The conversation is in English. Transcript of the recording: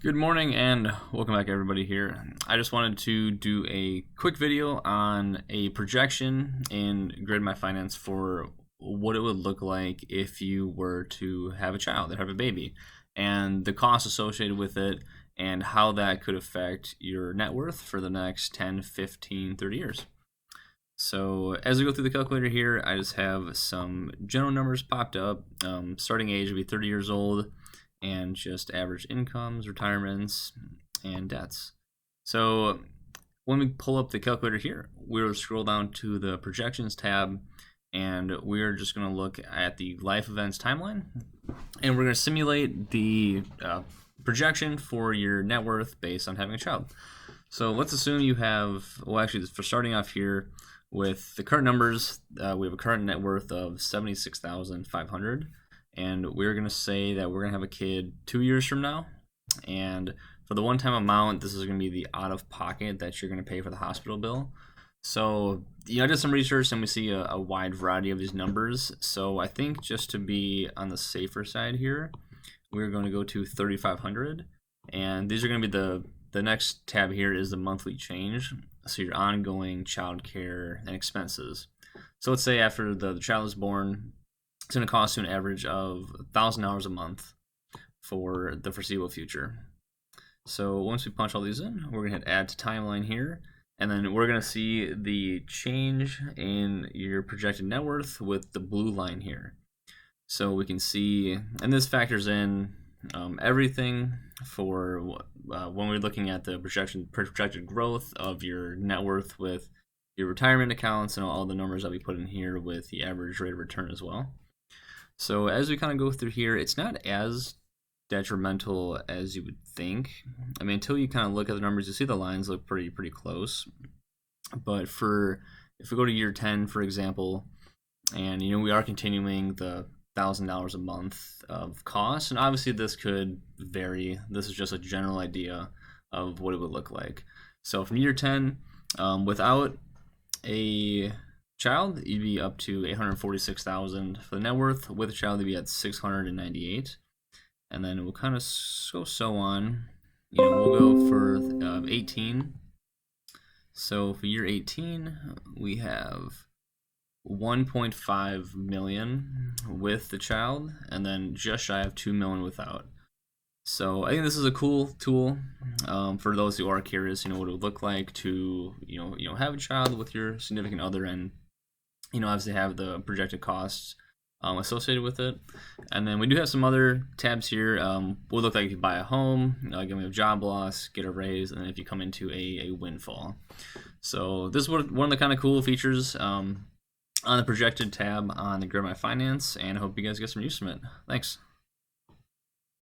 Good morning and welcome back everybody here. I just wanted to do a quick video on a projection in Grid My Finance for what it would look like if you were to have a child or have a baby, and the costs associated with it and how that could affect your net worth for the next 10, 15, 30 years. So as we go through the calculator here, I just have some general numbers popped up. Starting age would be 30 years old, and just average incomes, retirements, and debts. So when we pull up the calculator here, we'll scroll down to the projections tab, and we're just going to look at the life events timeline, and we're going to simulate the projection for your net worth based on having a child. So let's assume you have, well, actually, for starting off here with the current numbers, we have a current net worth of $76,500. And we're going to say that we're going to have a kid 2 years from now. And for the one-time amount, this is going to be the out-of-pocket that you're going to pay for the hospital bill. So, I did some research and we see a wide variety of these numbers. So I think just to be on the safer side here, we're going to go to 3,500. And these are going to be the next tab here is the monthly change. So your ongoing child care and expenses. So let's say after the child is born, it's going to cost you an average of $1,000 a month for the foreseeable future. So once we punch all these in, we're going to hit add to timeline here, and then we're going to see the change in your projected net worth with the blue line here. So we can see, and this factors in everything for when we're looking at the projected growth of your net worth with your retirement accounts and all the numbers that we put in here with the average rate of return as well. So as we kind of go through here, it's not as detrimental as you would think. I mean, until you kind of look at the numbers, you see the lines look pretty close. But if we go to year 10, for example, and we are continuing the $1,000 a month of costs, and obviously this could vary. This is just a general idea of what it would look like. So from year 10, without a child, you'd be up to $846,000 for the net worth. With a child, you'd be at $698,000, and then we'll kind of go so on. We'll go for 18. So for year 18, we have 1.5 million with the child, and then just shy of 2 million without. So I think this is a cool tool for those who are curious, what it would look like to have a child with your significant other, and obviously have the projected costs associated with it. And then we do have some other tabs here. Would look like if you buy a home, again we have job loss, get a raise, and then if you come into a windfall. So this is one of the kind of cool features on the projected tab on the Grid My Finance, and I hope you guys get some use from it. Thanks.